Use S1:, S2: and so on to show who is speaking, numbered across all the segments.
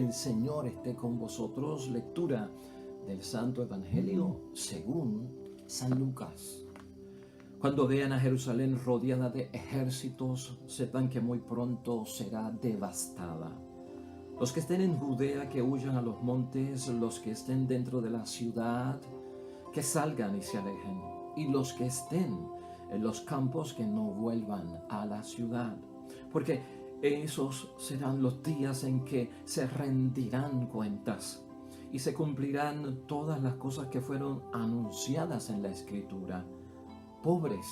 S1: El Señor esté con vosotros. Lectura del Santo Evangelio según San Lucas. Cuando vean a Jerusalén rodeada de ejércitos, sepan que muy pronto será devastada. Los que estén en Judea, que huyan a los montes; los que estén dentro de la ciudad, que salgan y se alejen; y los que estén en los campos, que no vuelvan a la ciudad. Porque esos serán los días en que se rendirán cuentas y se cumplirán todas las cosas que fueron anunciadas en la Escritura. Pobres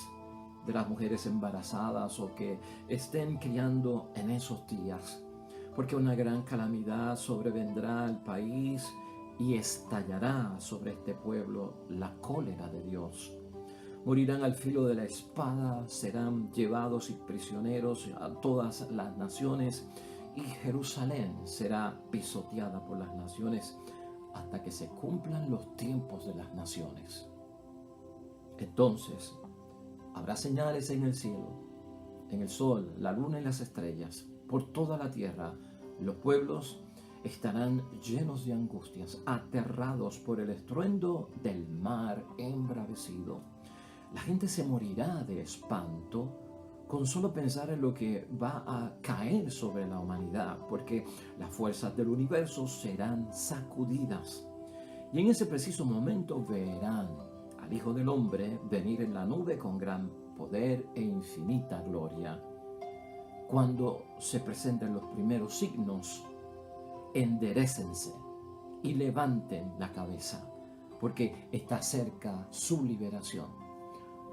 S1: de las mujeres embarazadas o que estén criando en esos días, porque una gran calamidad sobrevendrá al país y estallará sobre este pueblo la cólera de Dios. Morirán al filo de la espada, serán llevados y prisioneros a todas las naciones, y Jerusalén será pisoteada por las naciones hasta que se cumplan los tiempos de las naciones. Entonces habrá señales en el cielo, en el sol, la luna y las estrellas. Por toda la tierra los pueblos estarán llenos de angustias, aterrados por el estruendo del mar embravecido. La gente se morirá de espanto con solo pensar en lo que va a caer sobre la humanidad, porque las fuerzas del universo serán sacudidas. Y en ese preciso momento verán al Hijo del Hombre venir en la nube con gran poder e infinita gloria. Cuando se presenten los primeros signos, enderécense y levanten la cabeza, porque está cerca su liberación.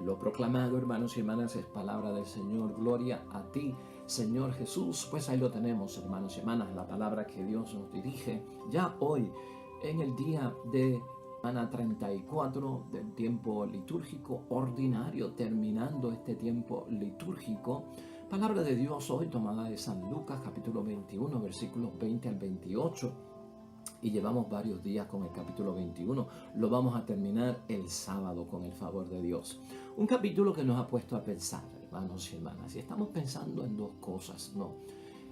S1: Lo proclamado, hermanos y hermanas, es palabra del Señor. Gloria a ti, Señor Jesús. Pues ahí lo tenemos, hermanos y hermanas, la palabra que Dios nos dirige ya hoy, en el día de semana 34 del tiempo litúrgico ordinario, terminando este tiempo litúrgico. Palabra de Dios hoy tomada de San Lucas, capítulo 21, versículos 20 al 28. Y llevamos varios días con el capítulo 21. Lo vamos a terminar el sábado con el favor de Dios. Un capítulo que nos ha puesto a pensar, hermanos y hermanas. Y estamos pensando en dos cosas, ¿no?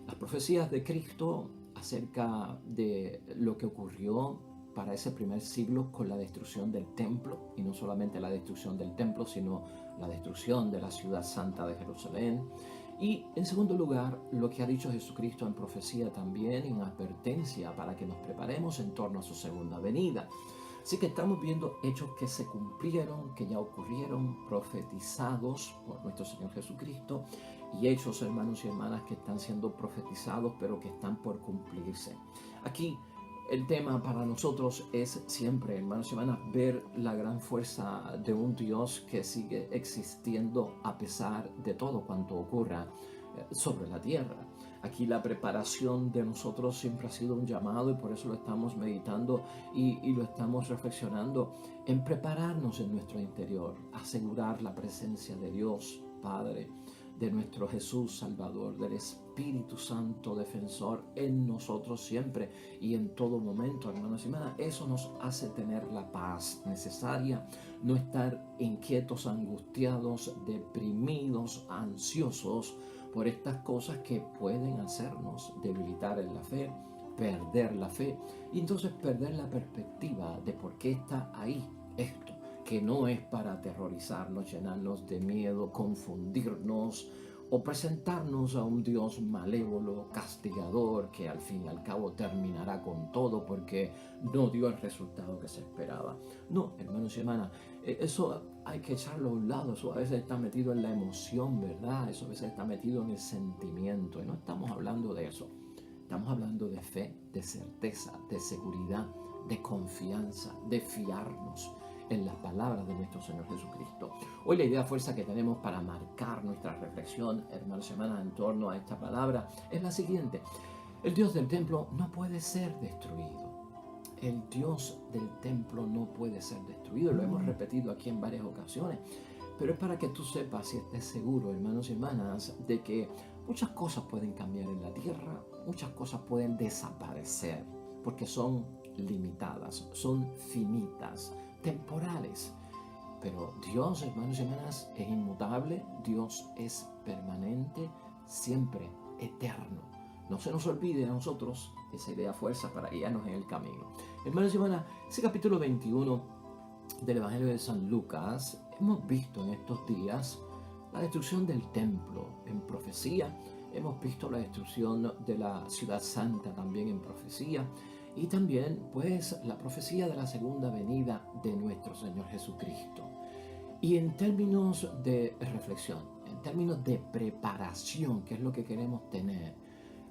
S1: Las profecías de Cristo acerca de lo que ocurrió para ese primer siglo con la destrucción del templo. Y no solamente la destrucción del templo, sino la destrucción de la ciudad santa de Jerusalén. Y en segundo lugar, lo que ha dicho Jesucristo en profecía también, en advertencia, para que nos preparemos en torno a su segunda venida. Así que estamos viendo hechos que se cumplieron, que ya ocurrieron, profetizados por nuestro Señor Jesucristo, y hechos, hermanos y hermanas, que están siendo profetizados, pero que están por cumplirse. Aquí el tema para nosotros es siempre, hermanos y hermanas, ver la gran fuerza de un Dios que sigue existiendo a pesar de todo cuanto ocurra sobre la tierra. Aquí la preparación de nosotros siempre ha sido un llamado, y por eso lo estamos meditando y lo estamos reflexionando en prepararnos en nuestro interior, asegurar la presencia de Dios Padre, de nuestro Jesús Salvador, del Espíritu Santo defensor en nosotros siempre y en todo momento, hermanos y hermanas. Eso nos hace tener la paz necesaria, no estar inquietos, angustiados, deprimidos, ansiosos por estas cosas que pueden hacernos debilitar en la fe, perder la fe, y entonces perder la perspectiva de por qué está ahí esto, que no es para aterrorizarnos, llenarnos de miedo, confundirnos o presentarnos a un Dios malévolo, castigador, que al fin y al cabo terminará con todo porque no dio el resultado que se esperaba. No, hermanos y hermanas, eso hay que echarlo a un lado. Eso a veces está metido en la emoción, ¿verdad? Eso a veces está metido en el sentimiento, y no estamos hablando de eso. Estamos hablando de fe, de certeza, de seguridad, de confianza, de fiarnos en las palabras de nuestro Señor Jesucristo. Hoy la idea fuerza que tenemos para marcar nuestra reflexión, hermanos y hermanas, en torno a esta palabra es la siguiente: el Dios del templo no puede ser destruido. El Dios del templo no puede ser destruido. Lo hemos repetido aquí en varias ocasiones, pero es para que tú sepas y estés seguro, hermanos y hermanas, de que muchas cosas pueden cambiar en la tierra, muchas cosas pueden desaparecer, porque son limitadas, son finitas, temporales. Pero Dios, hermanos y hermanas, es inmutable. Dios es permanente, siempre eterno. no se nos olvide a nosotros esa idea fuerza para guiarnos en el camino. Hermanos y hermanas, ese capítulo 21 del Evangelio de San Lucas, hemos visto en estos días la destrucción del templo en profecía, hemos visto la destrucción de la ciudad santa también en profecía, y también pues la profecía de la segunda venida de nuestro Señor Jesucristo. Y en términos de reflexión, en términos de preparación, que es lo que queremos tener,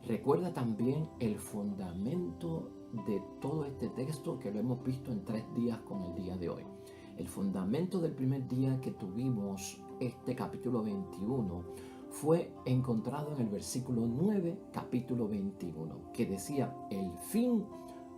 S1: recuerda también el fundamento de todo este texto que lo hemos visto en 3 días con el día de hoy. El fundamento del primer día que tuvimos este capítulo 21 fue encontrado en el versículo 9, capítulo 21, que decía: el fin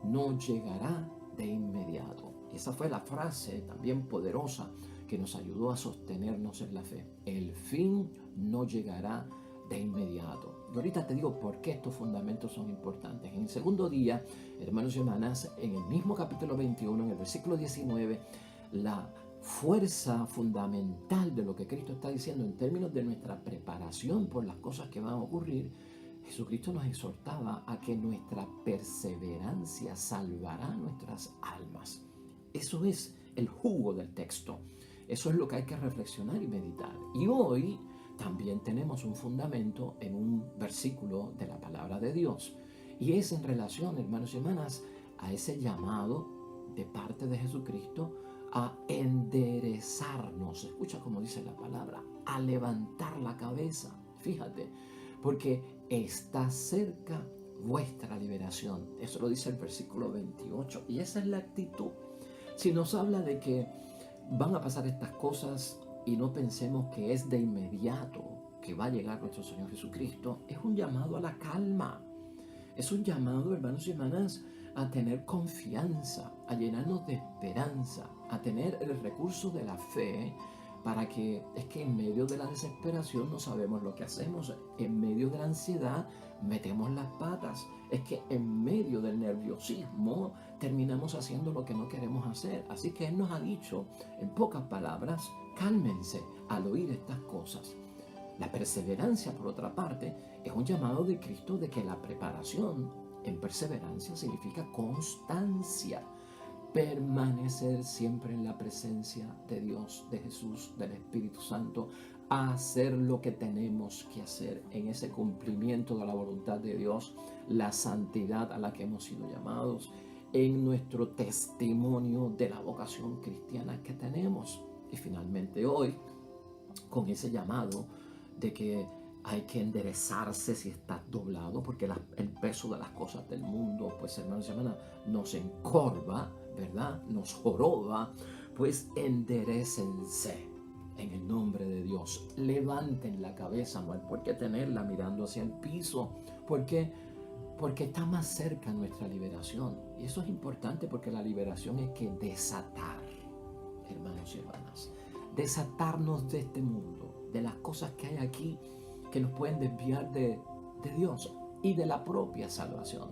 S1: no llegará de inmediato. Esa fue la frase también poderosa que nos ayudó a sostenernos en la fe. El fin no llegará de inmediato. Y ahorita te digo por qué estos fundamentos son importantes. En el segundo día, hermanos y hermanas, en el mismo capítulo 21, en el versículo 19, la fuerza fundamental de lo que Cristo está diciendo en términos de nuestra preparación por las cosas que van a ocurrir, Jesucristo nos exhortaba a que nuestra perseverancia salvará nuestras almas. Eso es el jugo del texto. Eso es lo que hay que reflexionar y meditar. Y hoy también tenemos un fundamento en un versículo de la palabra de Dios. Y es en relación, hermanos y hermanas, a ese llamado de parte de Jesucristo a enderezarnos. Escucha cómo dice la palabra, a levantar la cabeza. Fíjate, porque está cerca vuestra liberación. Eso lo dice el versículo 28. Y esa es la actitud. Si nos habla de que van a pasar estas cosas y no pensemos que es de inmediato que va a llegar nuestro Señor Jesucristo, es un llamado a la calma. Es un llamado, hermanos y hermanas, a tener confianza, a llenarnos de esperanza, a tener el recurso de la fe, para que es que en medio de la desesperación no sabemos lo que hacemos, en medio de la ansiedad metemos las patas, es que en medio del nerviosismo terminamos haciendo lo que no queremos hacer. Así que Él nos ha dicho, en pocas palabras, cálmense al oír estas cosas. La perseverancia, por otra parte, es un llamado de Cristo de que la preparación en perseverancia significa constancia. Permanecer siempre en la presencia de Dios, de Jesús, del Espíritu Santo, a hacer lo que tenemos que hacer en ese cumplimiento de la voluntad de Dios, la santidad a la que hemos sido llamados, en nuestro testimonio de la vocación cristiana que tenemos. Y finalmente hoy, con ese llamado de que hay que enderezarse si estás doblado, porque el peso de las cosas del mundo, pues hermanos y hermanas, nos encorva, ¿verdad? Nos joroba. Pues enderécense en el nombre de Dios. Levanten la cabeza, no hay por qué tenerla mirando hacia el piso. ¿Por qué? Porque está más cerca nuestra liberación. Y eso es importante porque la liberación es que desatar, hermanos y hermanas, desatarnos de este mundo, de las cosas que hay aquí que nos pueden desviar de Dios y de la propia salvación.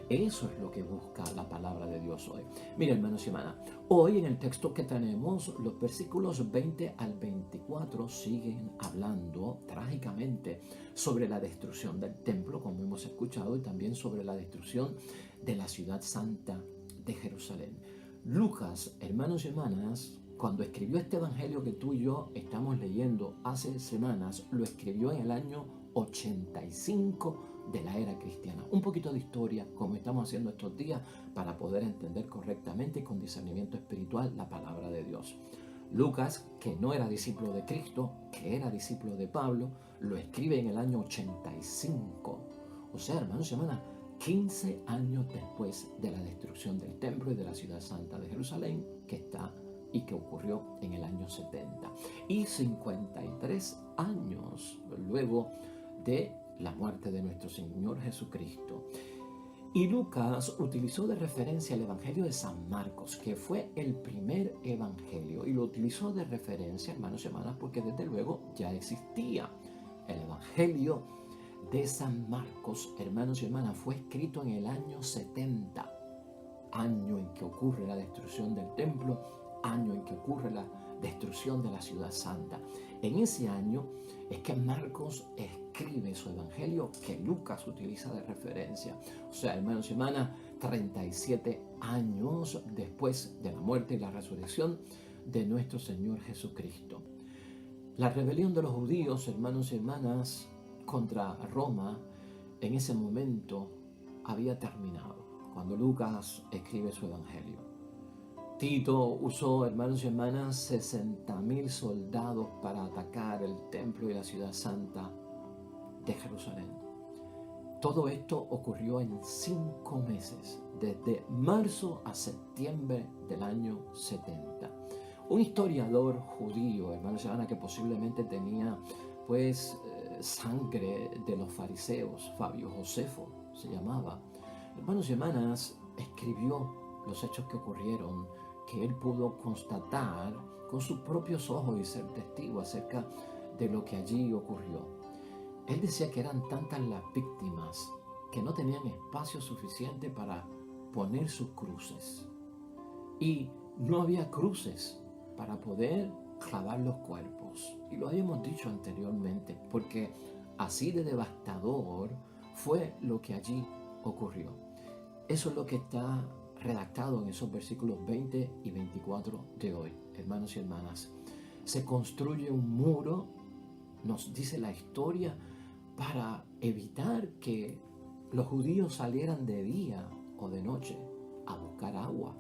S1: Eso es lo que busca la palabra de Dios hoy. Mira, hermanos y hermanas, hoy en el texto que tenemos, los versículos 20 al 24 siguen hablando trágicamente sobre la destrucción del templo, como hemos escuchado, y también sobre la destrucción de la ciudad santa de Jerusalén. Lucas, hermanos y hermanas, cuando escribió este evangelio que tú y yo estamos leyendo hace semanas, lo escribió en el año 85 de la era cristiana. Un poquito de historia, como estamos haciendo estos días, para poder entender correctamente y con discernimiento espiritual la palabra de Dios. Lucas, que no era discípulo de Cristo, que era discípulo de Pablo, lo escribe en el año 85. O sea, hermanos y hermanas, 15 años después de la destrucción del templo y de la ciudad santa de Jerusalén, que ocurrió en el año 70, y 53 años luego de la muerte de nuestro Señor Jesucristo. Y Lucas utilizó de referencia el Evangelio de San Marcos, que fue el primer evangelio, y lo utilizó de referencia, hermanos y hermanas, porque desde luego ya existía. El Evangelio de San Marcos, hermanos y hermanas, fue escrito en el año 70, año en que ocurre la destrucción del templo, año en que ocurre la destrucción de la ciudad santa. En ese año es que Marcos escribe escribe su evangelio que Lucas utiliza de referencia. O sea, hermanos y hermanas, 37 años después de la muerte y la resurrección de nuestro Señor Jesucristo. La rebelión de los judíos, hermanos y hermanas, contra Roma, en ese momento había terminado, cuando Lucas escribe su evangelio. Tito usó, hermanos y hermanas, 60.000 soldados para atacar el templo y la ciudad santa de Jerusalén. Todo esto ocurrió en 5 meses, desde marzo a septiembre del año 70. Un historiador judío, hermanos y hermanas, que posiblemente tenía sangre de los fariseos, Fabio Josefo se llamaba, hermanos y hermanas, escribió los hechos que ocurrieron, que él pudo constatar con sus propios ojos y ser testigo acerca de lo que allí ocurrió. Él decía que eran tantas las víctimas que no tenían espacio suficiente para poner sus cruces. Y no había cruces para poder clavar los cuerpos. Y lo habíamos dicho anteriormente, porque así de devastador fue lo que allí ocurrió. Eso es lo que está redactado en esos versículos 20 y 24 de hoy, hermanos y hermanas. Se construye un muro, nos dice la historia, para evitar que los judíos salieran de día o de noche a buscar agua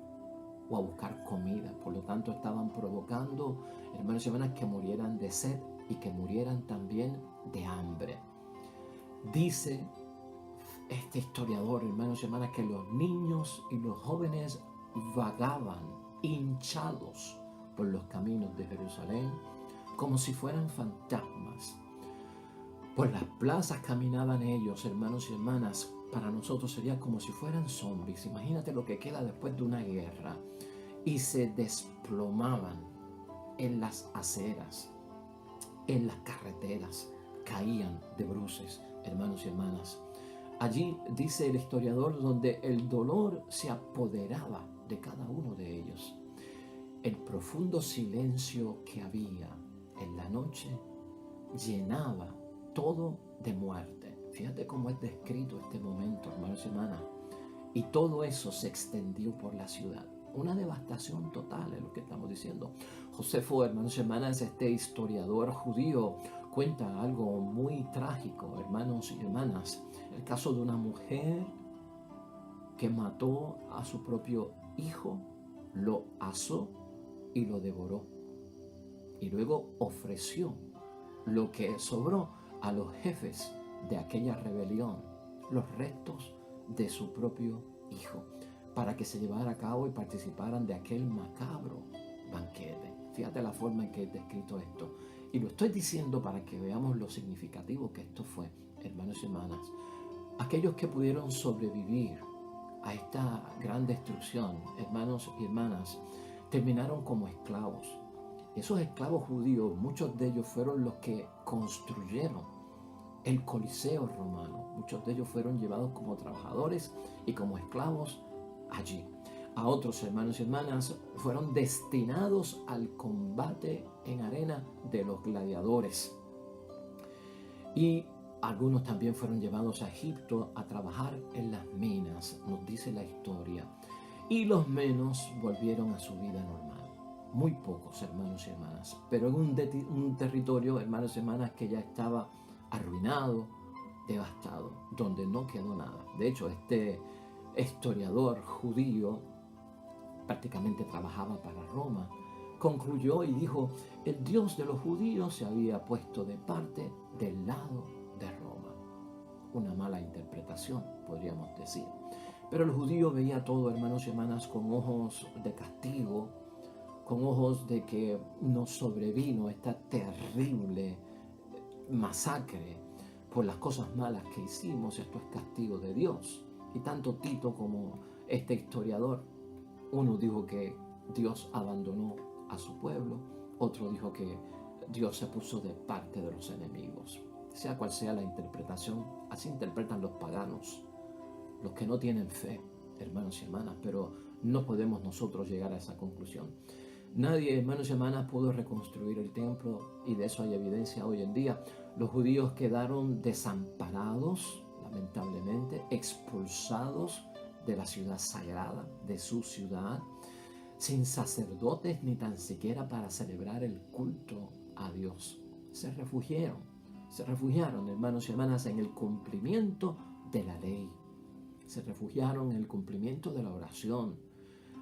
S1: o a buscar comida. Por lo tanto, estaban provocando, hermanos y hermanas, que murieran de sed y que murieran también de hambre. Dice este historiador, hermanos y hermanas, que los niños y los jóvenes vagaban hinchados por los caminos de Jerusalén como si fueran fantasmas. Por las plazas caminaban ellos, hermanos y hermanas. Para nosotros sería como si fueran zombies. Imagínate lo que queda después de una guerra. Y se desplomaban en las aceras, en las carreteras. Caían de bruces, hermanos y hermanas. Allí dice el historiador donde el dolor se apoderaba de cada uno de ellos. El profundo silencio que había en la noche llenaba todo de muerte. Fíjate cómo es descrito este momento, hermanos y hermanas. Y todo eso se extendió por la ciudad. Una devastación total es lo que estamos diciendo. Josefo, hermanos y hermanas, este historiador judío, cuenta algo muy trágico, hermanos y hermanas. El caso de una mujer que mató a su propio hijo, lo asó y lo devoró. Y luego ofreció lo que sobró a los jefes de aquella rebelión, los restos de su propio hijo, para que se llevara a cabo y participaran de aquel macabro banquete. Fíjate la forma en que he descrito esto. Y lo estoy diciendo para que veamos lo significativo que esto fue, hermanos y hermanas. Aquellos que pudieron sobrevivir a esta gran destrucción, hermanos y hermanas, terminaron como esclavos. Esos esclavos judíos, muchos de ellos fueron los que construyeron el Coliseo romano. Muchos de ellos fueron llevados como trabajadores y como esclavos allí. A otros, hermanos y hermanas, fueron destinados al combate en arena de los gladiadores. Y algunos también fueron llevados a Egipto a trabajar en las minas, nos dice la historia. Y los menos volvieron a su vida normal. Muy pocos, hermanos y hermanas, pero en un territorio, hermanos y hermanas, que ya estaba arruinado, devastado, donde no quedó nada. De hecho, este historiador judío prácticamente trabajaba para Roma. Concluyó y dijo: el Dios de los judíos se había puesto de parte del lado de Roma. Una mala interpretación, podríamos decir. Pero el judío veía todo, hermanos y hermanas, con ojos de castigo, con ojos de que nos sobrevino esta terrible masacre por las cosas malas que hicimos. Esto es castigo de Dios. Y tanto Tito como este historiador, uno dijo que Dios abandonó a su pueblo, otro dijo que Dios se puso de parte de los enemigos. Sea cual sea la interpretación, así interpretan los paganos, los que no tienen fe, hermanos y hermanas, pero no podemos nosotros llegar a esa conclusión. Nadie, hermanos y hermanas, pudo reconstruir el templo y de eso hay evidencia hoy en día. Los judíos quedaron desamparados, lamentablemente, expulsados de la ciudad sagrada, de su ciudad, sin sacerdotes ni tan siquiera para celebrar el culto a Dios. Se refugiaron, hermanos y hermanas, en el cumplimiento de la ley. Se refugiaron en el cumplimiento de la oración.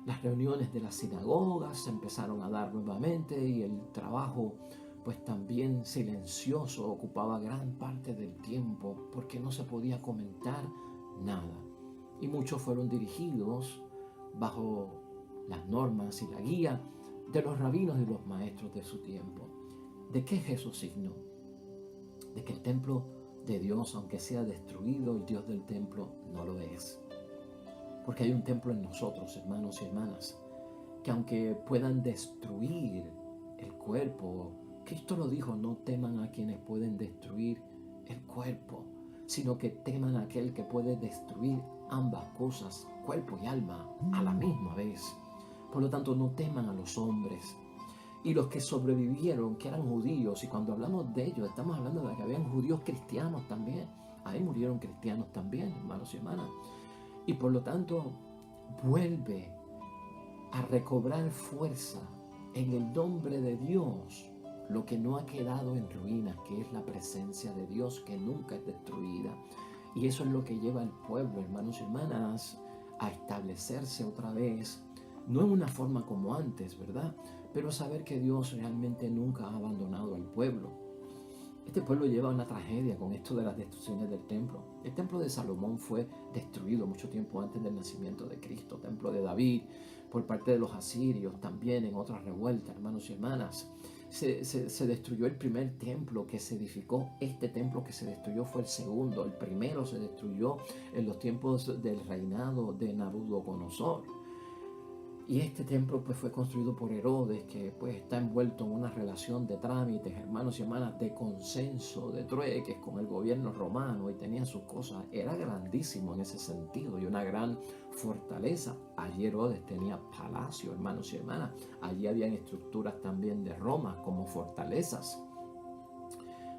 S1: Las reuniones de las sinagogas se empezaron a dar nuevamente y el trabajo, pues también silencioso, ocupaba gran parte del tiempo porque no se podía comentar nada. Y muchos fueron dirigidos bajo las normas y la guía de los rabinos y los maestros de su tiempo. ¿De qué es eso signo? De que el templo de Dios, aunque sea destruido, el Dios del templo no lo es. Porque hay un templo en nosotros, hermanos y hermanas, que aunque puedan destruir el cuerpo, Cristo lo dijo, no teman a quienes pueden destruir el cuerpo, sino que teman a aquel que puede destruir ambas cosas, cuerpo y alma, a la misma vez. Por lo tanto, no teman a los hombres. Y los que sobrevivieron, que eran judíos, y cuando hablamos de ellos, estamos hablando de que habían judíos cristianos también. Ahí murieron cristianos también, hermanos y hermanas. Y por lo tanto, vuelve a recobrar fuerza en el nombre de Dios lo que no ha quedado en ruinas, que es la presencia de Dios que nunca es destruida. Y eso es lo que lleva al pueblo, hermanos y hermanas, a establecerse otra vez, no en una forma como antes, ¿verdad? Pero saber que Dios realmente nunca ha abandonado al pueblo. Este pueblo lleva una tragedia con esto de las destrucciones del templo. El templo de Salomón fue destruido mucho tiempo antes del nacimiento de Cristo. El templo de David, por parte de los asirios, también en otras revueltas, hermanos y hermanas. Se destruyó el primer templo que se edificó. Este templo que se destruyó fue el segundo. El primero se destruyó en los tiempos del reinado de Nabucodonosor. Y este templo pues fue construido por Herodes, que pues está envuelto en una relación de trámites, hermanos y hermanas, de consenso, de trueques con el gobierno romano, y tenía sus cosas. Era grandísimo en ese sentido y una gran fortaleza. Allí Herodes tenía palacio, hermanos y hermanas. Allí habían estructuras también de Roma como fortalezas.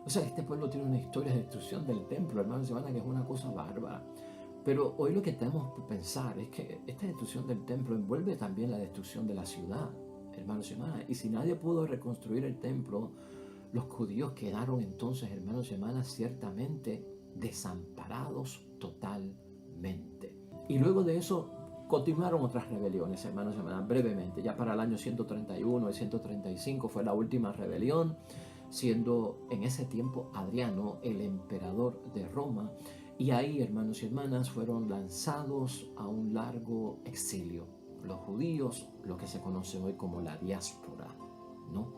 S1: O sea, este pueblo tiene una historia de destrucción del templo, hermanos y hermanas, que es una cosa bárbara. Pero hoy lo que tenemos que pensar es que esta destrucción del templo envuelve también la destrucción de la ciudad, hermanos y hermanas. Y si nadie pudo reconstruir el templo, los judíos quedaron entonces, hermanos y hermanas, ciertamente desamparados totalmente. Y luego de eso continuaron otras rebeliones, hermanos y hermanas, brevemente. Ya para el año 131 y 135 fue la última rebelión, siendo en ese tiempo Adriano el emperador de Roma. Y ahí, hermanos y hermanas, fueron lanzados a un largo exilio. Los judíos, lo que se conoce hoy como la diáspora, ¿no?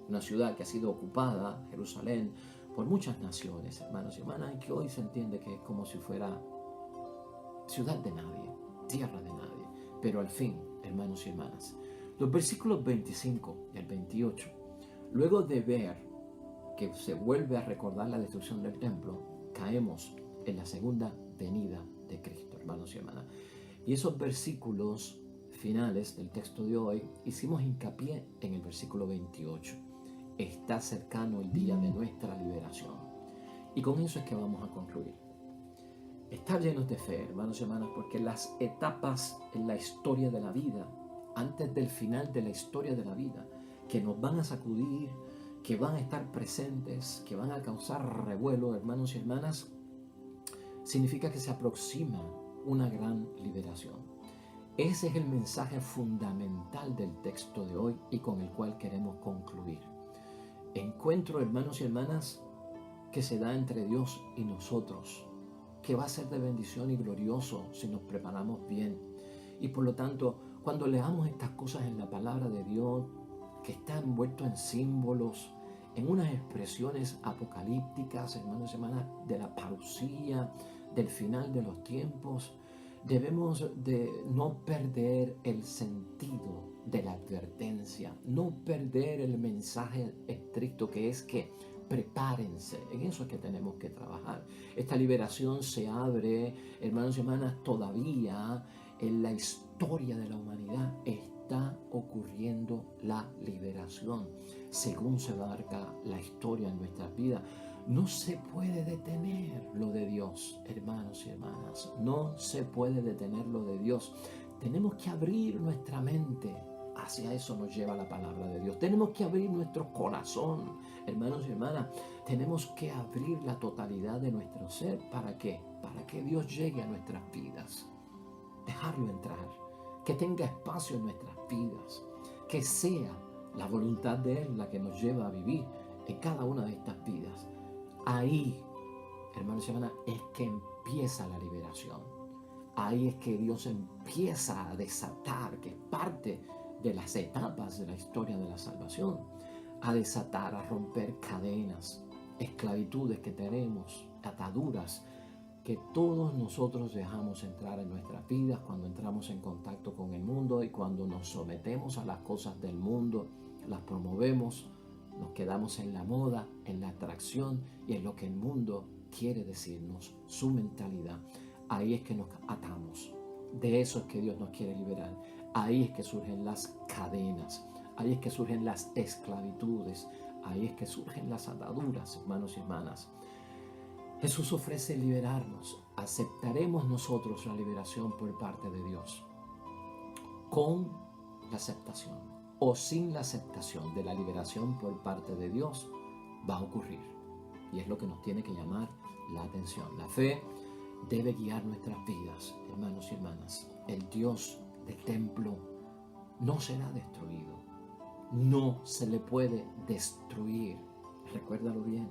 S1: Una ciudad que ha sido ocupada, Jerusalén, por muchas naciones, hermanos y hermanas, y que hoy se entiende que es como si fuera ciudad de nadie, tierra de nadie. Pero al fin, hermanos y hermanas, los versículos 25 y el 28, luego de ver que se vuelve a recordar la destrucción del templo, caemos en la segunda venida de Cristo, hermanos y hermanas. Y esos versículos finales del texto de hoy, hicimos hincapié en el versículo 28. Está cercano el día de nuestra liberación. Y con eso es que vamos a concluir. Estar llenos de fe, hermanos y hermanas, porque las etapas en la historia de la vida, antes del final de la historia de la vida, que nos van a sacudir, que van a estar presentes, que van a causar revuelo, hermanos y hermanas, significa que se aproxima una gran liberación. Ese es el mensaje fundamental del texto de hoy y con el cual queremos concluir. Encuentro, hermanos y hermanas, que se da entre Dios y nosotros, que va a ser de bendición y glorioso si nos preparamos bien. Y por lo tanto, cuando leamos estas cosas en la palabra de Dios, que está envuelto en símbolos, en unas expresiones apocalípticas, hermanos y hermanas, de la parucía, del final de los tiempos, debemos de no perder el sentido de la advertencia, no perder el mensaje estricto que es que prepárense. En eso es que tenemos que trabajar. Esta liberación se abre, hermanos y hermanas, todavía en la historia de la humanidad está ocurriendo la liberación. Según se marca la historia en nuestras vidas, no se puede detener lo de Dios, hermanos y hermanas. No se puede detener lo de Dios. Tenemos que abrir nuestra mente. Hacia eso nos lleva la palabra de Dios. Tenemos que abrir nuestro corazón, hermanos y hermanas. Tenemos que abrir la totalidad de nuestro ser. ¿Para qué? Para que Dios llegue a nuestras vidas. Dejarlo entrar. Que tenga espacio en nuestras vidas. Que sea la voluntad de Él la que nos lleva a vivir en cada una de estas vidas. Ahí, hermanos y hermanas, es que empieza la liberación. Ahí es que Dios empieza a desatar, que es parte de las etapas de la historia de la salvación, a desatar, a romper cadenas, esclavitudes que tenemos, ataduras que todos nosotros dejamos entrar en nuestras vidas cuando entramos en contacto con el mundo y cuando nos sometemos a las cosas del mundo, las promovemos, nos quedamos en la moda, en la atracción y en lo que el mundo quiere decirnos, su mentalidad. Ahí es que nos atamos. De eso es que Dios nos quiere liberar. Ahí es que surgen las cadenas. Ahí es que surgen las esclavitudes. Ahí es que surgen las ataduras, hermanos y hermanas. Jesús ofrece liberarnos. ¿Aceptaremos nosotros la liberación por parte de Dios? Con la aceptación o sin la aceptación de la liberación por parte de Dios va a ocurrir. Y es lo que nos tiene que llamar la atención. La fe debe guiar nuestras vidas, hermanos y hermanas. El Dios del templo no será destruido. No se le puede destruir. Recuérdalo bien.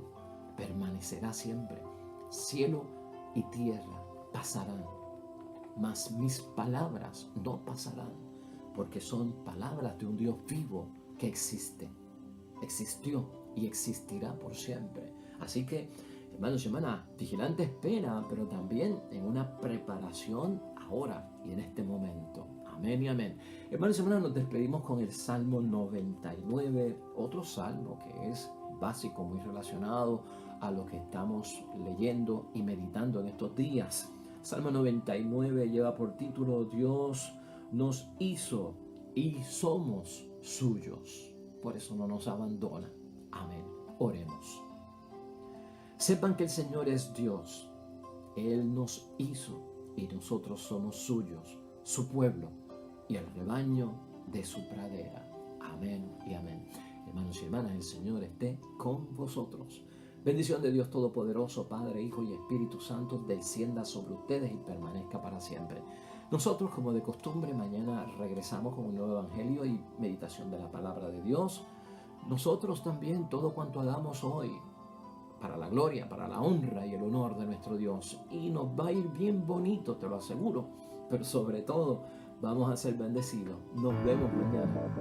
S1: Permanecerá siempre. Cielo y tierra pasarán, mas mis palabras no pasarán, porque son palabras de un Dios vivo que existe, existió y existirá por siempre. Así que, hermanos y hermanas, vigilante espera, pero también en una preparación ahora y en este momento. Amén y amén. Hermanos y hermanas, nos despedimos con el Salmo 99, otro salmo que es básico, muy relacionado a lo que estamos leyendo y meditando en estos días. Salmo 99 lleva por título: Dios nos hizo y somos suyos. Por eso no nos abandona. Amén. Oremos. Sepan que el Señor es Dios. Él nos hizo y nosotros somos suyos, su pueblo y el rebaño de su pradera. Amén y amén. Hermanos y hermanas, el Señor esté con vosotros. Bendición de Dios Todopoderoso, Padre, Hijo y Espíritu Santo, descienda sobre ustedes y permanezca para siempre. Nosotros, como de costumbre, mañana regresamos con un nuevo evangelio y meditación de la palabra de Dios. Nosotros también, todo cuanto hagamos hoy, para la gloria, para la honra y el honor de nuestro Dios. Y nos va a ir bien bonito, te lo aseguro. Pero sobre todo, vamos a ser bendecidos. Nos vemos mañana.